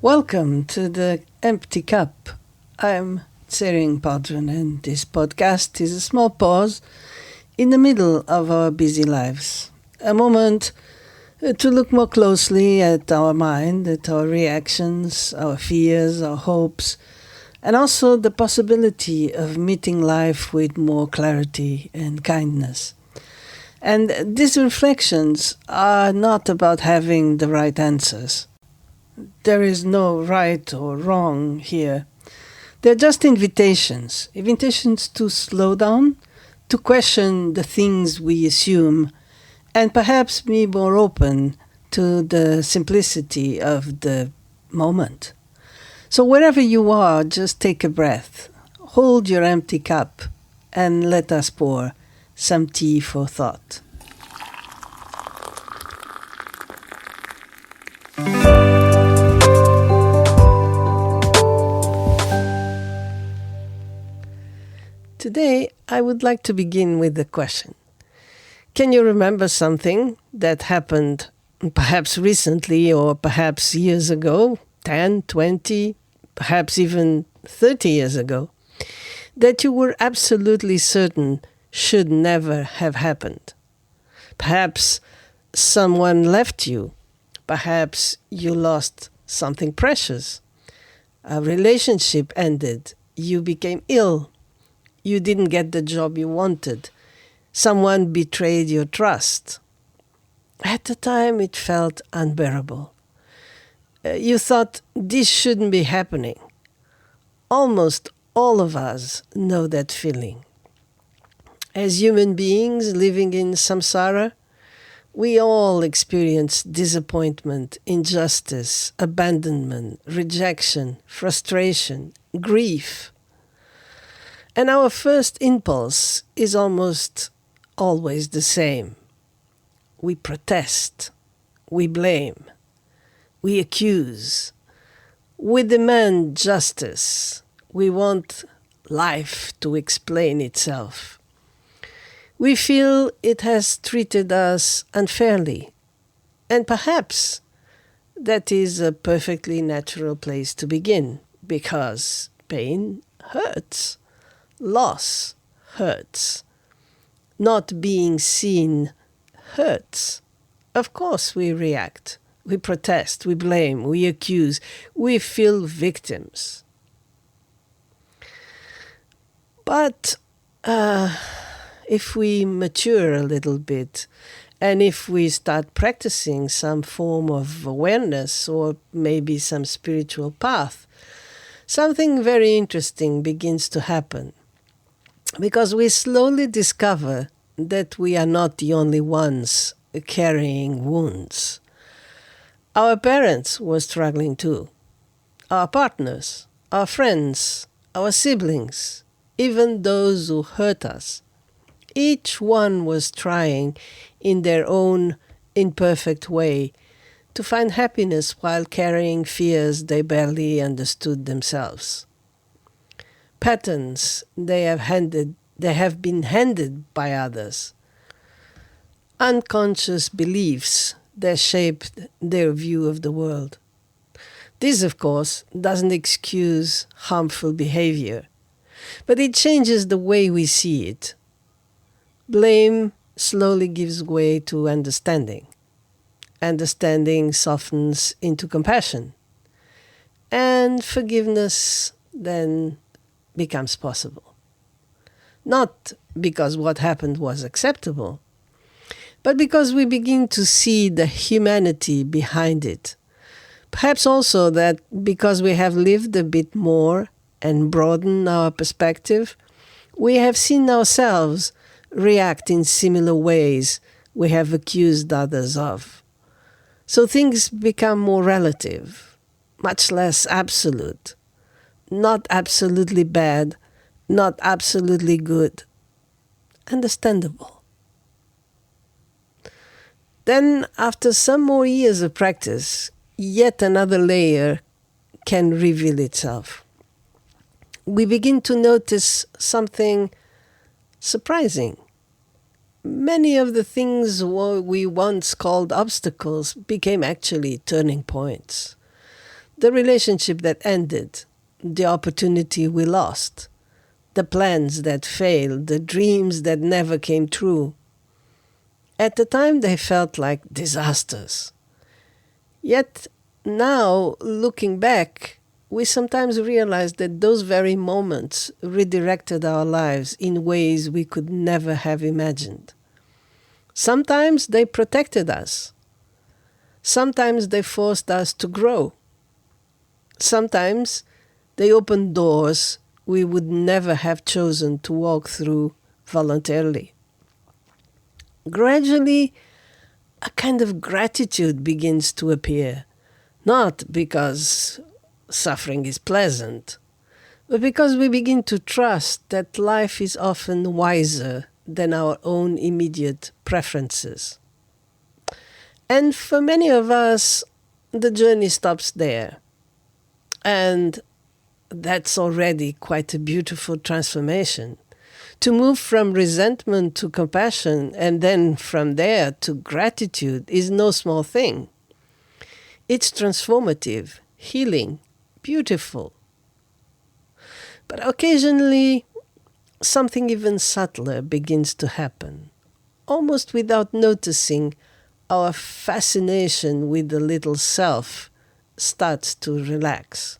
Welcome to the Empty Cup. I'm Tsering Padron, and this podcast is a small pause in the middle of our busy lives. A moment to look more closely at our mind, at our reactions, our fears, our hopes, and also the possibility of meeting life with more clarity and kindness. And these reflections are not about having the right answers. There is no right or wrong here. They're just invitations to slow down, to question the things we assume, and perhaps be more open to the simplicity of the moment. So wherever you are, just take a breath, hold your empty cup, and let us pour some tea for thought. Today, I would like to begin with the question. Can you remember something that happened perhaps recently or perhaps years ago, 10, 20, perhaps even 30 years ago, that you were absolutely certain should never have happened? Perhaps someone left you. Perhaps you lost something precious. A relationship ended. You became ill. You didn't get the job you wanted. Someone betrayed your trust. At the time, it felt unbearable. You thought this shouldn't be happening. Almost all of us know that feeling. As human beings living in samsara, we all experience disappointment, injustice, abandonment, rejection, frustration, grief. And our first impulse is almost always the same. We protest, we blame, we accuse, we demand justice, we want life to explain itself. We feel it has treated us unfairly, and perhaps that is a perfectly natural place to begin, because pain hurts. Loss hurts. Not being seen hurts. Of course we react. We protest. We blame. We accuse. We feel victims. But if we mature a little bit, and if we start practicing some form of awareness or maybe some spiritual path, something very interesting begins to happen. Because we slowly discover that we are not the only ones carrying wounds. Our parents were struggling too. Our partners, our friends, our siblings, even those who hurt us. Each one was trying in their own imperfect way to find happiness while carrying fears they barely understood themselves. Patterns they have been handed by others. Unconscious beliefs that shaped their view of the world. This, of course, doesn't excuse harmful behavior, but it changes the way we see it. Blame slowly gives way to understanding. Understanding softens into compassion. And forgiveness then becomes possible. Not because what happened was acceptable, but because we begin to see the humanity behind it. Perhaps also that because we have lived a bit more and broadened our perspective, we have seen ourselves react in similar ways we have accused others of. So things become more relative, much less absolute. Not absolutely bad, not absolutely good. Understandable. Then, after some more years of practice, yet another layer can reveal itself. We begin to notice something surprising. Many of the things we once called obstacles became actually turning points. The relationship that ended, the opportunity we lost, the plans that failed, the dreams that never came true. At the time they felt like disasters. Yet now, looking back, we sometimes realize that those very moments redirected our lives in ways we could never have imagined. Sometimes they protected us. Sometimes they forced us to grow. Sometimes they opened doors we would never have chosen to walk through voluntarily. Gradually, a kind of gratitude begins to appear, not because suffering is pleasant, but because we begin to trust that life is often wiser than our own immediate preferences. And for many of us, the journey stops there. And that's already quite a beautiful transformation. To move from resentment to compassion and then from there to gratitude is no small thing. It's transformative, healing, beautiful. But occasionally, something even subtler begins to happen. Almost without noticing, our fascination with the little self starts to relax.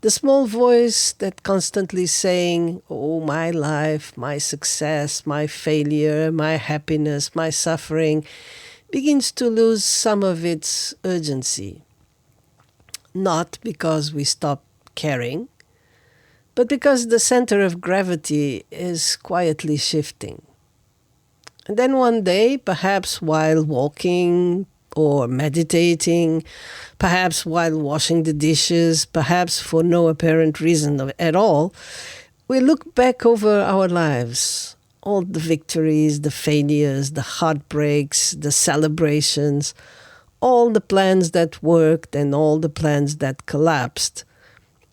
The small voice that constantly saying, oh, my life, my success, my failure, my happiness, my suffering, begins to lose some of its urgency. Not because we stop caring, but because the center of gravity is quietly shifting. And then one day, perhaps while walking or meditating, perhaps while washing the dishes, perhaps for no apparent reason at all, we look back over our lives, all the victories, the failures, the heartbreaks, the celebrations, all the plans that worked and all the plans that collapsed.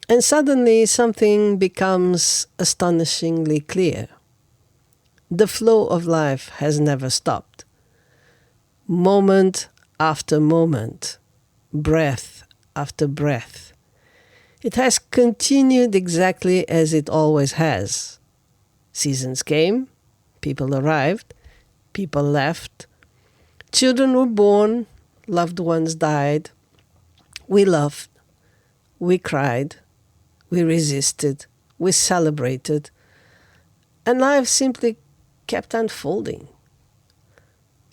And suddenly something becomes astonishingly clear. The flow of life has never stopped. Moment after moment, breath after breath. It has continued exactly as it always has. Seasons came, people arrived, people left, children were born, loved ones died. We loved, we cried, we resisted, we celebrated, and life simply kept unfolding.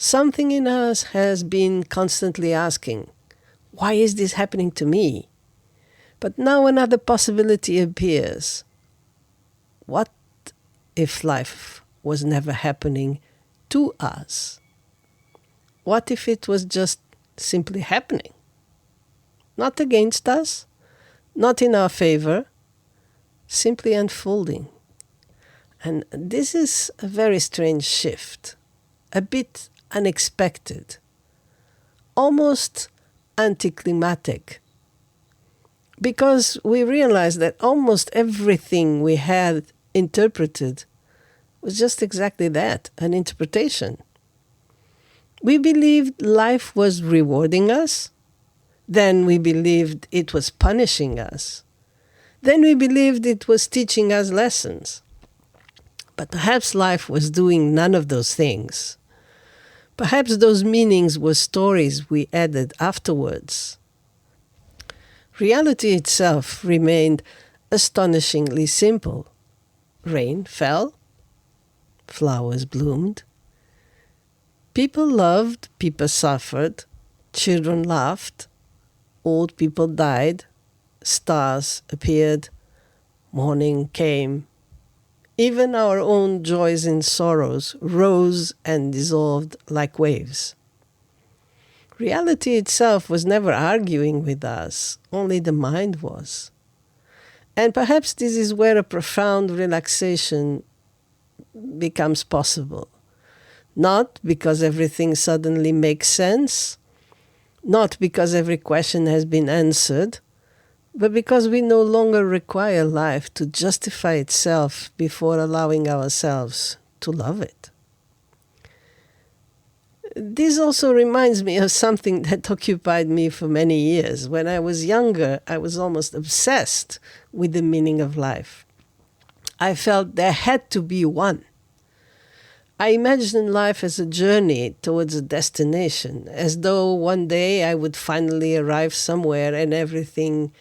Something in us has been constantly asking, why is this happening to me? But now another possibility appears. What if life was never happening to us? What if it was just simply happening? Not against us, not in our favor, simply unfolding. And this is a very strange shift, a bit unexpected, almost anticlimactic, because we realize that almost everything we had interpreted was just exactly that, an interpretation. We believed life was rewarding us, then we believed it was punishing us, then we believed it was teaching us lessons. But perhaps life was doing none of those things. Perhaps those meanings were stories we added afterwards. Reality itself remained astonishingly simple. Rain fell, flowers bloomed, people loved, people suffered, children laughed, old people died, stars appeared, morning came. Even our own joys and sorrows rose and dissolved like waves. Reality itself was never arguing with us, only the mind was. And perhaps this is where a profound relaxation becomes possible. Not because everything suddenly makes sense, not because every question has been answered, but because we no longer require life to justify itself before allowing ourselves to love it. This also reminds me of something that occupied me for many years. When I was younger, I was almost obsessed with the meaning of life. I felt there had to be one. I imagined life as a journey towards a destination, as though one day I would finally arrive somewhere and everything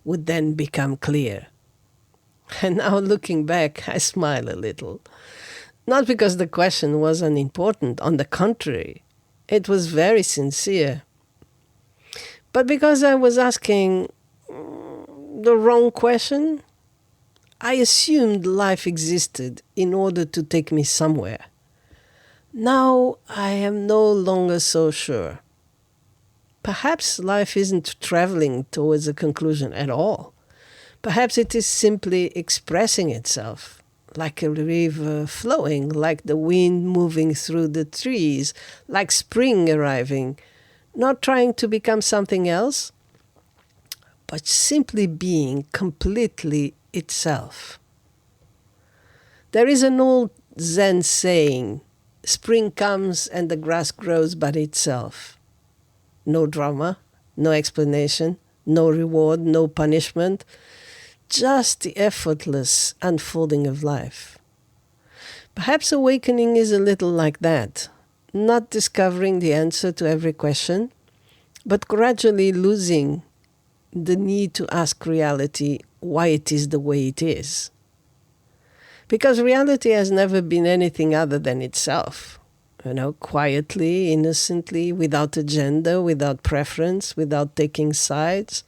would then become clear. And now looking back, I smile a little. Not because the question was unimportant, on the contrary, it was very sincere. But because I was asking the wrong question, I assumed life existed in order to take me somewhere. Now I am no longer so sure. Perhaps life isn't traveling towards a conclusion at all. Perhaps it is simply expressing itself, like a river flowing, like the wind moving through the trees, like spring arriving, not trying to become something else, but simply being completely itself. There is an old Zen saying, spring comes and the grass grows by itself. No drama, no explanation, no reward, no punishment, just the effortless unfolding of life. Perhaps awakening is a little like that, not discovering the answer to every question, but gradually losing the need to ask reality why it is the way it is. Because reality has never been anything other than itself. Quietly, innocently, without agenda, without preference, without taking sides.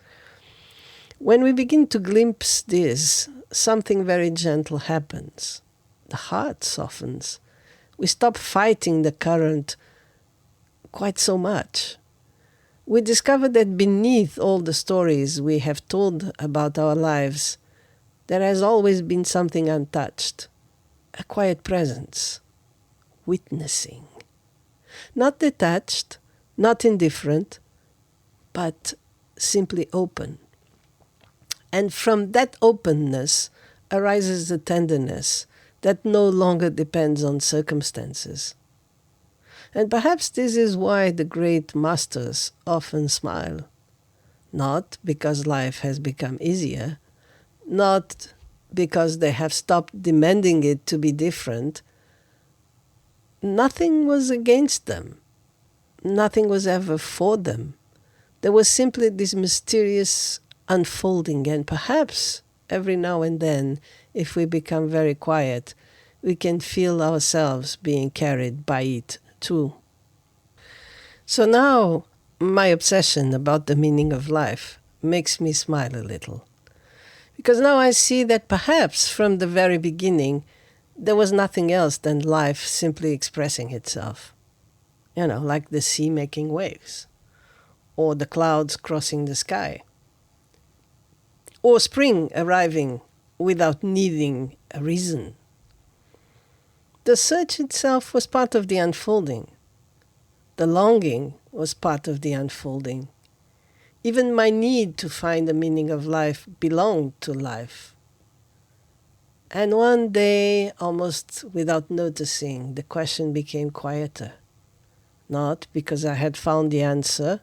When we begin to glimpse this, something very gentle happens. The heart softens. We stop fighting the current quite so much. We discover that beneath all the stories we have told about our lives, there has always been something untouched, a quiet presence, witnessing. Not detached, not indifferent, but simply open. And from that openness arises the tenderness that no longer depends on circumstances. And perhaps this is why the great masters often smile. Not because life has become easier, not because they have stopped demanding it to be different. Nothing was against them. Nothing was ever for them. There was simply this mysterious unfolding, and perhaps every now and then, if we become very quiet, we can feel ourselves being carried by it too. So now, my obsession about the meaning of life makes me smile a little. Because now I see that perhaps from the very beginning, there was nothing else than life simply expressing itself. Like the sea making waves, or the clouds crossing the sky, or spring arriving without needing a reason. The search itself was part of the unfolding. The longing was part of the unfolding. Even my need to find the meaning of life belonged to life. And one day, almost without noticing, the question became quieter. Not because I had found the answer,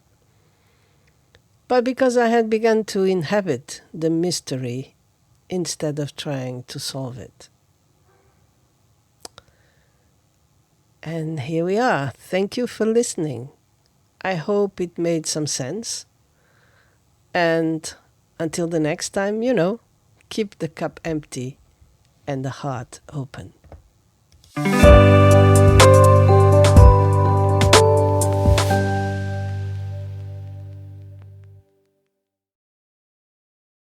but because I had begun to inhabit the mystery instead of trying to solve it. And here we are. Thank you for listening. I hope it made some sense. And until the next time, keep the cup empty and the heart open.